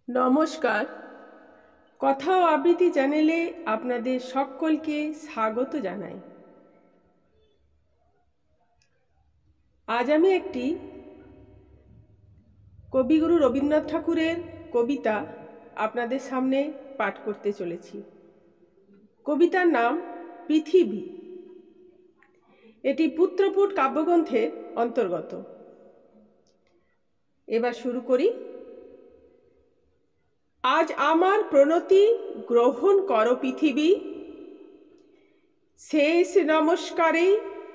নমস্কার। কথা ও আবৃত্তি চ্যানেলে আপনাদের সকলকে স্বাগত জানাই। আজ আমি একটি কবিগুরু রবীন্দ্রনাথ ঠাকুরের কবিতা আপনাদের সামনে পাঠ করতে চলেছি। কবিতার নাম পৃথিবী। এটি পুত্রপুট কাব্যগ্রন্থের অন্তর্গত। এবার শুরু করি। আজ আমার প্রণতি গ্রহণ করো পৃথিবী, শেষ নমস্কারে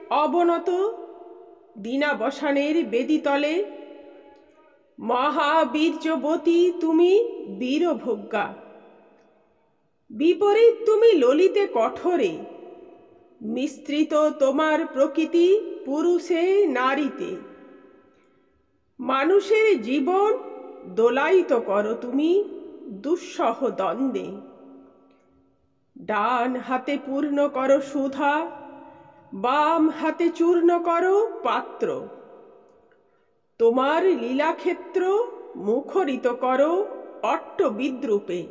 অবনত দীনাবসানের বেদিতলে। মহাবীর্যবতী তুমি বীরভোগ্যা, বিপরীত তুমি ললিতে কঠোরে। মিশ্রিত তোমার প্রকৃতি পুরুষে নারীতে। মানুষের জীবন দোলায়িত করো তুমি দুঃসহ দ্বন্দ্বে। ডান হাতে পূর্ণ করো সুধা, বাম হাতে চূর্ণ করো পাত্র। তোমার লীলাক্ষেত্র মুখরিত করো অট্টবিদ্রূপে।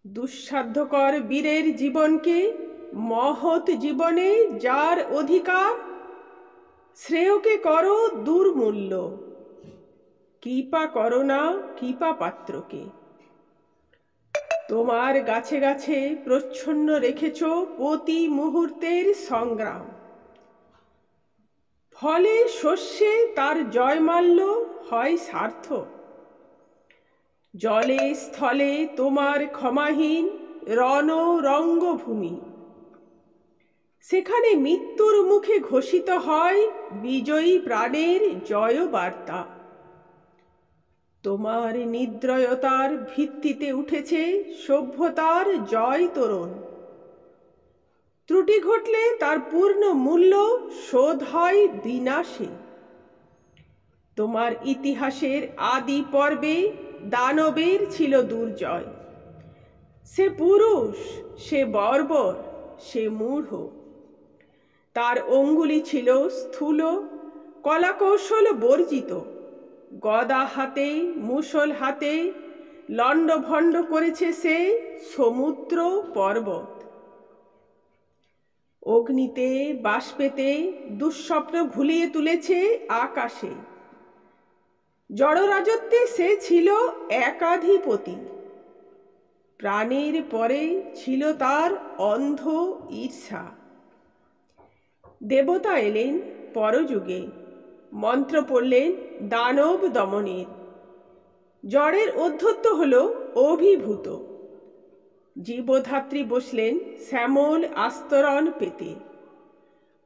দুঃসাধ্যকর বীরের জীবনকে মহৎ জীবনে যার অধিকার, শ্রেয়কে করো দুর্মূল্য। কৃপা করো না কৃপা পাত্রকে। তোমার গাছে গাছে প্রচ্ছন্ন রেখেছ প্রতি মুহূর্তের সংগ্রাম। ফলে শস্যে তার জয়মাল্য হয় সার্থক। জলে স্থলে তোমার ক্ষমাহীন রণ রঙ্গভূমি। সেখানে মৃত্যুর মুখে ঘোষিত হয় বিজয়ী প্রাণের জয়বার্তা। তোমার নির্দয়তার ভিত্তিতে উঠেছে সভ্যতার জয় তোরণ। ত্রুটি ঘটলে তার পূর্ণ মূল্য শোধ হয় বিনাশে। তোমার ইতিহাসের আদি পর্বে দানবের ছিল দুর্জয়। সে পুরুষ, সে বর্বর, সে মূঢ়। তার অঙ্গুলি ছিল স্থূল, কলাকৌশল বর্জিত। গদা হাতে মুষল হাতে লণ্ডভণ্ড করেছে সে সমুদ্র পর্বত। অগ্নিতে বাষ্পেতে দুঃস্বপ্ন ঘুলিয়ে তুলেছে আকাশে। জড়রাজত্বে সে ছিল একাধিপতি। প্রাণের পরে ছিল তার অন্ধ ঈর্ষা। দেবতা এলেন পরযুগে, মন্ত্র পড়লেন দানব দমনের। জড়ের অধ্যত্ব হল অভিভূত। জীবধাত্রী বসলেন শ্যামল আস্তরণ পেতে।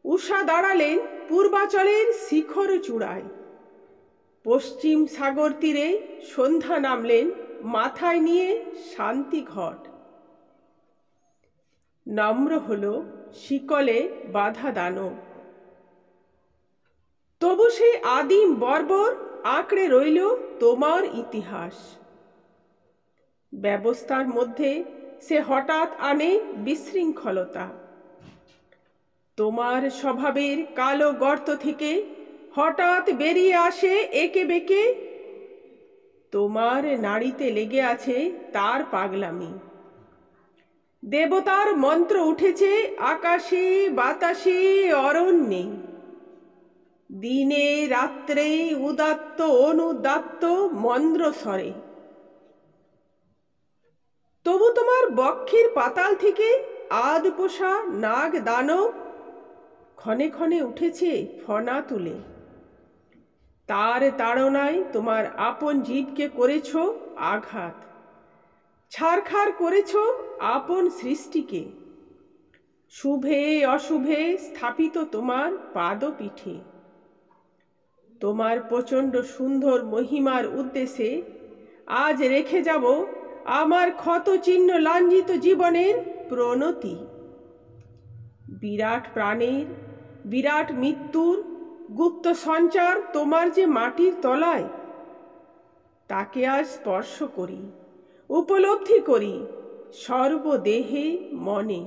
উষা দাঁড়ালেন পূর্বাচলের শিখর চূড়ায়। পশ্চিম সাগর তীরে সন্ধ্যা নামলেন মাথায় নিয়ে শান্তি ঘট। নম্র হল শিকলে বাধা দানব। তবু সেই আদিম বর্বর আঁকড়ে রইল তোমার ইতিহাস। ব্যবস্থার মধ্যে সে হঠাৎ আনে বিশৃঙ্খলতা। তোমার স্বভাবের কালো গর্ত থেকে হঠাৎ বেরিয়ে আসে একে বেঁকে। তোমার নাড়িতে লেগে আছে তার পাগলামি। দেবতার মন্ত্র উঠেছে আকাশে বাতাসে অরণ্যে। দিনে রাত্রে উদাত্ত অনুদাত্ত মন্দ্র স্বরে। তবু তোমার বক্ষের পাতাল থেকে আদ পোষা নাগ দানব ক্ষণে ক্ষণে উঠেছে ফনা তুলে। তার তাড়নায় তোমার আপন জীবকে করেছ আঘাত। ছারখার করেছ আপন সৃষ্টিকে। শুভে অশুভে স্থাপিত তোমার পাদপীঠে। তোমার প্রচণ্ড সুন্দর মহিমার উদ্দেশ্যে আজ রেখে যাব আমার ক্ষত চিহ্ন লাঞ্ছিত জীবনের প্রণতি। বিরাট প্রাণের বিরাট মৃত্যুর গুপ্ত সঞ্চার তোমার যে মাটির তলায়, তাকে আজ স্পর্শ করি, উপলব্ধি করি সর্বদেহে মনে।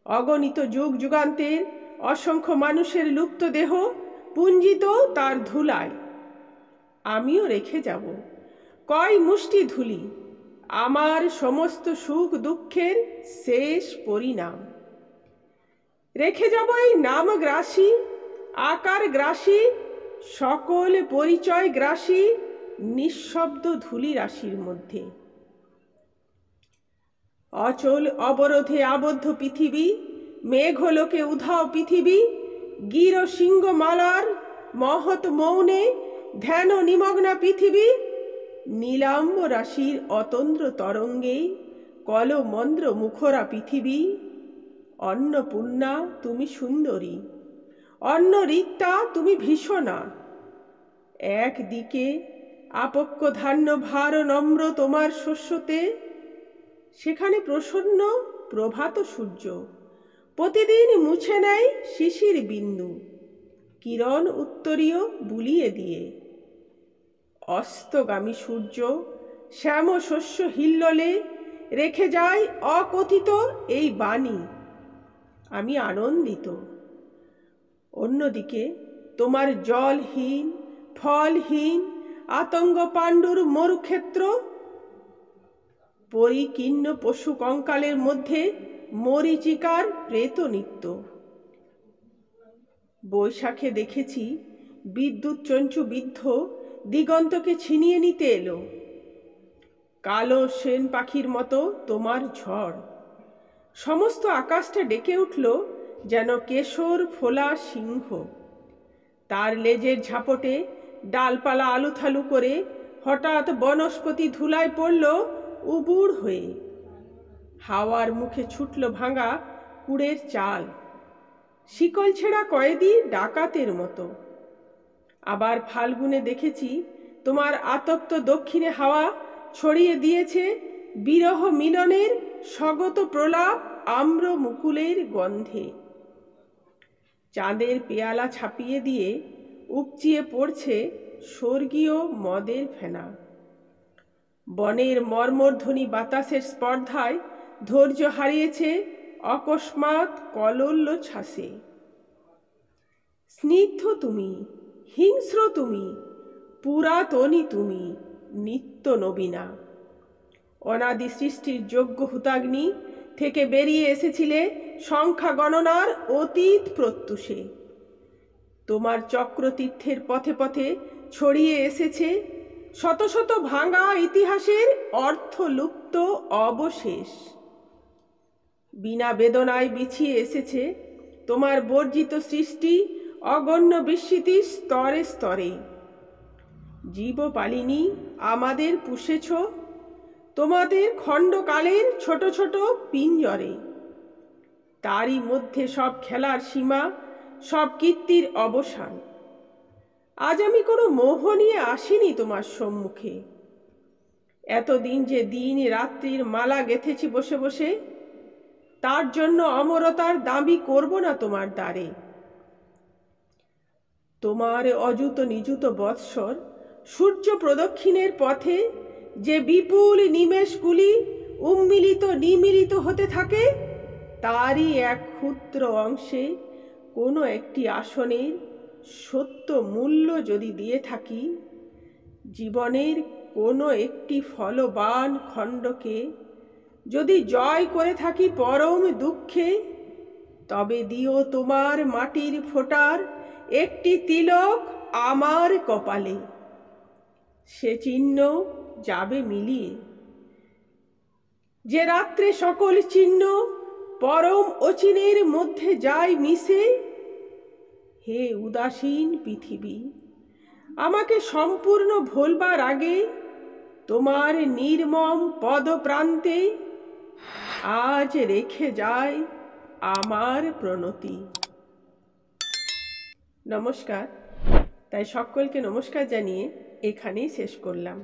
অগণিত যুগ যুগান্তের অসংখ্য মানুষের লুপ্ত দেহ পুঞ্জিত তার ধুলায়। আমিও রেখে যাব কয় মুষ্টি ধুলি, আমার সমস্ত সুখ দুঃখের শেষ পরিণাম। রেখে যাব এই নাম গ্রাসী, আকার গ্রাসী, সকল পরিচয় গ্রাসী নিঃশব্দ ধুলি রাশির মধ্যে। অচল অবরোধে আবদ্ধ পৃথিবী, মেঘলোকে উধাও পৃথিবী, গির সিংহ মালার মহৎ মৌনে ধ্যান নিমগ্না পৃথিবী, নীলাম্ব রাশির অতন্দ্র তরঙ্গে কলমন্দ্র মুখরা পৃথিবী। অন্নপূর্ণা তুমি সুন্দরী, অন্ন রিক্তা তুমি ভীষণা। একদিকে আপক্ষ ধান্য ভার নম্র তোমার শস্যতে, সেখানে প্রসন্ন প্রভাত সূর্য প্রতিদিন মুছে নেয় শিশির বিন্দু, কিরণ উত্তরীয় বুলিয়ে দিয়ে। অস্তগামী সূর্য শ্যাম শস্য হিল্লোলে রেখে যায় অকথিত এই বাণী, আমি আনন্দিত। অন্যদিকে তোমার জলহীন ফলহীন আতঙ্গ পাণ্ডুর মরুক্ষেত্র, পরিকীর্ণ পশু কঙ্কালের মধ্যে মরীচিকার প্রেত নিত্য। বৈশাখে দেখেছি বিদ্যুৎ চঞ্চু বিদ্ধ দিগন্তকে ছিনিয়ে নিতে এলো, কালো সেন পাখির মতো তোমার ঝড়। সমস্ত আকাশটা ডেকে উঠল যেন কেশর ফোলা সিংহ। তার লেজের ঝাপটে ডালপালা আলুথালু করে হঠাৎ বনস্পতি ধুলায় পড়ল উবুড় হয়ে। হাওয়ার মুখে ছুটল ভাঙা কুড়ের চাল, শিকল ছেঁড়া কয়েদি ডাকাতের মতো। আবার ফাল্গুনে দেখেছি তোমার আতপ্ত দক্ষিণে হাওয়া ছড়িয়ে দিয়েছে বিরহ মিলনের স্বগত প্রলাপ আম্র মুকুলের গন্ধে। চাঁদের পেয়ালা ছাপিয়ে দিয়ে উপচিয়ে পড়ছে স্বর্গীয় মদের ফেনা। বনের মর্মধ্বনি বাতাসের স্পর্ধায় ধৈর্য হারিয়েছে অকস্মাৎ কলোল্য ছাসে। স্নিগ্ধ তুমি, হিংস্র তুমি, পুরাতনী তুমি, নিত্য নবীনা। অনাদি সৃষ্টির যোগ্য হুতাগ্নি থেকে বেরিয়ে এসেছিলে সংখ্যা গণনার অতীত প্রত্যুষে। তোমার চক্রতীর্থের পথে পথে ছড়িয়ে এসেছে শত শত ভাঙা ইতিহাসের অর্থলুপ্ত অবশেষ। বিনা বেদনায় বিছিয়ে এসেছে তোমার বর্জিত সৃষ্টি অগণ্য বিস্মৃতি স্তরে স্তরে। জীবপালিনী আমাদের পুষেছ তোমাদের খণ্ডকালের ছোট ছোট পিঞ্জরে। তারই মধ্যে সব খেলার সীমা, সব কীর্তির অবসান। আজ আমি কোনো মোহ নিয়ে আসিনি তোমার সম্মুখে। এতদিন যে দিন রাত্রির মালা গেঁথেছি বসে বসে, তার জন্য অমরতার দাবি করব না তোমার দ্বারে। তোমার অযুত নিযুত বৎসর সূর্য প্রদক্ষিণের পথে যে বিপুল নিমেষগুলি উন্মিলিত নিমিলিত হতে থাকে, তারই এক ক্ষুদ্র অংশে কোনো একটি আসনের সত্য মূল্য যদি দিয়ে থাকি, জীবনের কোনো একটি ফলবান খণ্ডকে যদি জয় করে থাকি পরম দুঃখে, তবে দিও তোমার মাটির ফোঁটার একটি তিলক আমার কপালে। সে চিহ্ন যাবে মিলিয়ে। যে রাত্রে সকল চিহ্ন পরম অচিনের মধ্যে যায় মিশে, হে উদাসীন পৃথিবী, আমাকে সম্পূর্ণ ভোলবার আগে তোমার নির্মম পদপ্রান্তে আজ রেখে যায় আমার প্রণতি। নমস্কার। তাই সকলকে নমস্কার জানিয়ে এখানেই শেষ করলাম।